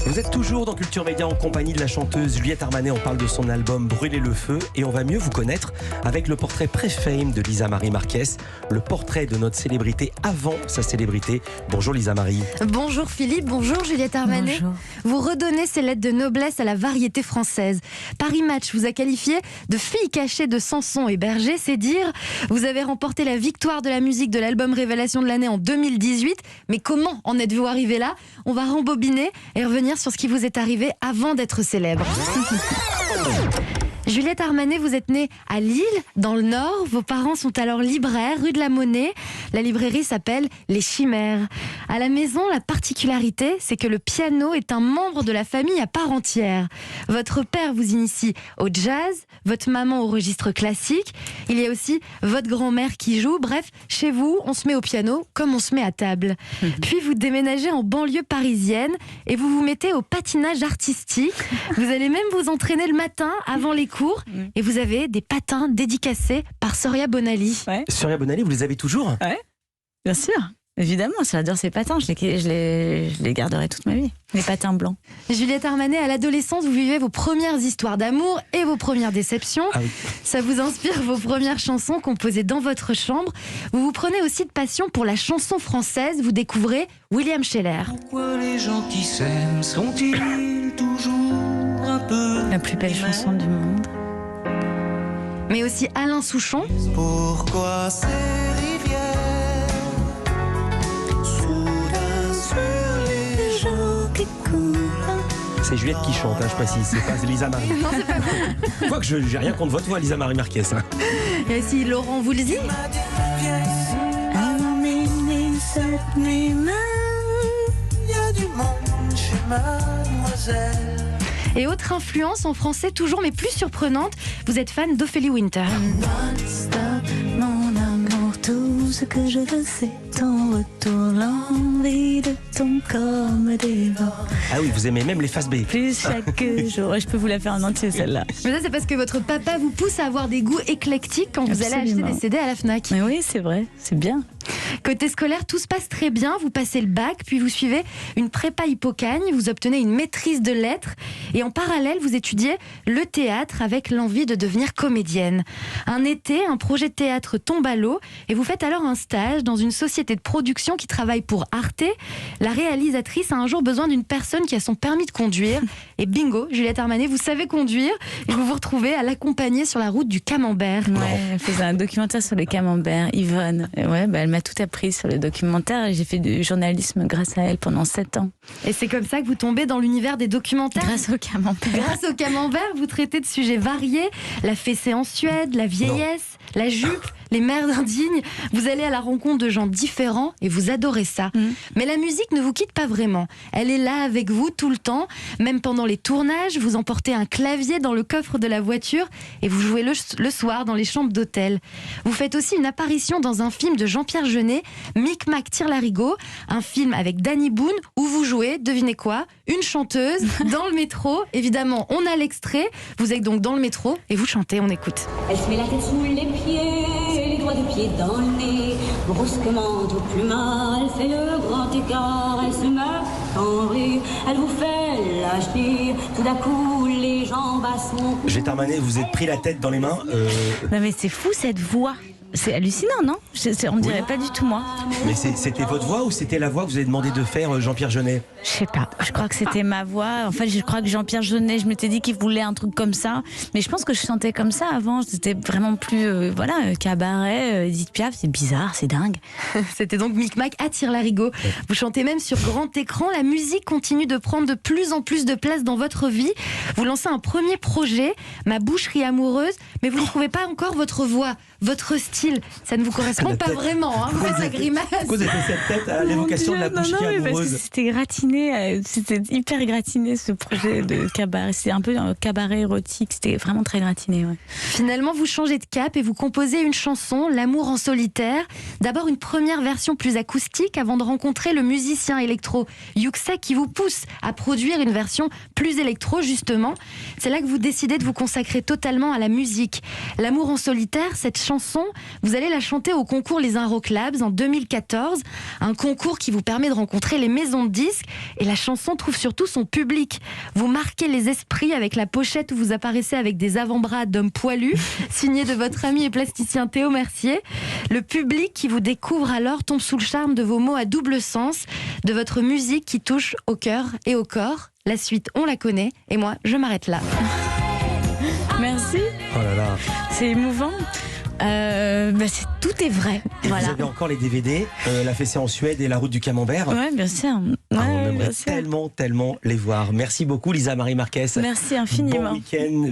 Vous êtes toujours dans Culture Média en compagnie de la chanteuse Juliette Armanet. On parle de son album Brûler le feu et on va mieux vous connaître avec le portrait pré-fame de Lisa Marie Marquez, le portrait de notre célébrité avant sa célébrité. Bonjour Lisa Marie. Bonjour Philippe, bonjour Juliette Armanet. Bonjour. Vous redonnez ces lettres de noblesse à la variété française. Paris Match vous a qualifié de fille cachée de Samson et Berger, c'est dire. Vous avez remporté la victoire de la musique de l'album Révélation de l'année en 2018. Mais comment en êtes-vous arrivé là? On va rembobiner et revenir sur ce qui vous est arrivé avant d'être célèbre. Juliette Armanet, vous êtes née à Lille, dans le Nord. Vos parents sont alors libraires, rue de la Monnaie. La librairie s'appelle Les Chimères. À la maison, la particularité, c'est que le piano est un membre de la famille à part entière. Votre père vous initie au jazz, votre maman au registre classique. Il y a aussi votre grand-mère qui joue. Bref, chez vous, on se met au piano comme on se met à table. Puis vous déménagez en banlieue parisienne et vous vous mettez au patinage artistique. Vous allez même vous entraîner le matin avant les cours et vous avez des patins dédicacés par Soria Bonali. Ouais. Soria Bonali, vous les avez toujours? Ouais, bien sûr. Évidemment, j'adore ces patins, je les garderai toute ma vie. Les patins blancs. Juliette Armanet, à l'adolescence, vous vivez vos premières histoires d'amour et vos premières déceptions. Ah oui. Ça vous inspire vos premières chansons composées dans votre chambre. Vous vous prenez aussi de passion pour la chanson française. Vous découvrez William Scheller. Pourquoi les gens qui s'aiment sont-ils toujours un peu La plus belle chanson du monde. Mais aussi Alain Souchon. Pourquoi ces rivières soudain sur les gens qui coulent? C'est Juliette qui chante, je précise, c'est pas Lisa Marie. Non, c'est pas vous. Quoique j'ai rien contre votre voix, Lisa Marie Marquez. Il y a aussi Laurent Voulzy. m'a dit viens ici, à minuit cette nuit même, y a du monde chez mademoiselle. Et autre influence en français, toujours mais plus surprenante, vous êtes fan d'Ophélie Winter. Non-stop, mon amour, tout ce que je veux, c'est ton retour. L'envie de ton corps me dévore. Ah oui, vous aimez même les faces B. Plus chaque jour. Je peux vous la faire en entier, celle-là. Mais ça, c'est parce que votre papa vous pousse à avoir des goûts éclectiques quand vous allez acheter Absolument. des CD à la Fnac. Mais oui, c'est vrai, c'est bien. Côté scolaire, tout se passe très bien. Vous passez le bac, puis vous suivez une prépa Hippocagne, vous obtenez une maîtrise de lettres et en parallèle, vous étudiez le théâtre avec l'envie de devenir comédienne. Un été, un projet de théâtre tombe à l'eau et vous faites alors un stage dans une société de production qui travaille pour Arte. La réalisatrice a un jour besoin d'une personne qui a son permis de conduire et bingo, Juliette Armanet, vous savez conduire et vous vous retrouvez à l'accompagner sur la route du Camembert. Ouais, elle faisait un documentaire sur le camembert, Yvonne. Et ouais, elle m'a tout appris sur le documentaire et j'ai fait du journalisme grâce à elle pendant 7 ans. Et c'est comme ça que vous tombez dans l'univers des documentaires. Grâce au camembert. Grâce au Camembert, vous traitez de sujets variés, la fessée en Suède, la vieillesse, la jupe, les mères indignes. Vous allez à la rencontre de gens différents et vous adorez ça. Mais la musique ne vous quitte pas vraiment. Elle est là avec vous tout le temps. Même pendant les tournages, vous emportez un clavier dans le coffre de la voiture et vous jouez le soir dans les chambres d'hôtel. Vous faites aussi une apparition dans un film de Jean-Pierre Jeunet, Micmac Tire-Larigot, un film avec Danny Boone où vous jouez, devinez quoi, une chanteuse dans le métro. Évidemment, on a l'extrait. Vous êtes donc dans le métro et vous chantez, on écoute. Elle se met la tête sous les pieds, les doigts de pied dans le nez. Brusquement, au plus mal, fait le grand écart. Elle se met en rue, elle vous fait lâcher. Tout d'un coup, les jambes à son cou. Juliette Armanet, vous êtes pris la tête dans les mains. Non mais c'est fou cette voix. C'est hallucinant, non? On ne dirait pas du tout moi. Mais c'était votre voix ou c'était la voix que vous avez demandé de faire Jean-Pierre Jeunet? Je sais pas. Je crois que c'était ma voix. En fait, je crois que Jean-Pierre Jeunet, je m'étais dit qu'il voulait un truc comme ça. Mais je pense que je chantais comme ça avant. C'était vraiment plus, cabaret, Edith Piaf. C'est bizarre, c'est dingue. C'était donc Micmac à Tire-Larigot. Vous chantez même sur grand écran. La musique continue de prendre de plus en plus de place dans votre vie. Vous lancez un premier projet, Ma boucherie amoureuse, mais vous ne trouvez pas encore votre voix, votre style. Ça ne vous correspond pas vraiment. Hein. Vous faites la grimace. Pourquoi vous avez fait cette tête à l'évocation de la boucherie mais parce que amoureuse? c'était gratiné, c'était hyper gratiné ce projet de cabaret. C'était un peu un cabaret érotique, c'était vraiment très gratiné. Ouais. Finalement, vous changez de cap et vous composez une chanson, L'amour en solitaire. D'abord une première version plus acoustique avant de rencontrer le musicien électro Yuxek qui vous pousse à produire une version plus électro justement. C'est là que vous décidez de vous consacrer totalement à la musique. L'amour en solitaire, cette chanson, Vous allez la chanter au concours Les Inroclables en 2014, un concours qui vous permet de rencontrer les maisons de disques, et la chanson trouve surtout son public. Vous marquez les esprits avec la pochette où vous apparaissez avec des avant-bras d'hommes poilus, signé de votre ami et plasticien Théo Mercier. Le public qui vous découvre alors tombe sous le charme de vos mots à double sens, de votre musique qui touche au cœur et au corps. La suite, on la connaît, et moi, je m'arrête là. Merci. Oh là là. C'est émouvant. Tout est vrai. Et Voilà. vous avez encore les DVD, La fessée en Suède et La route du camembert. Ouais, bien sûr. Ah, Ouais, on aimerait bien sûr. tellement les voir. Merci beaucoup Lisa Marie Marquez. Merci infiniment. Bon week-end.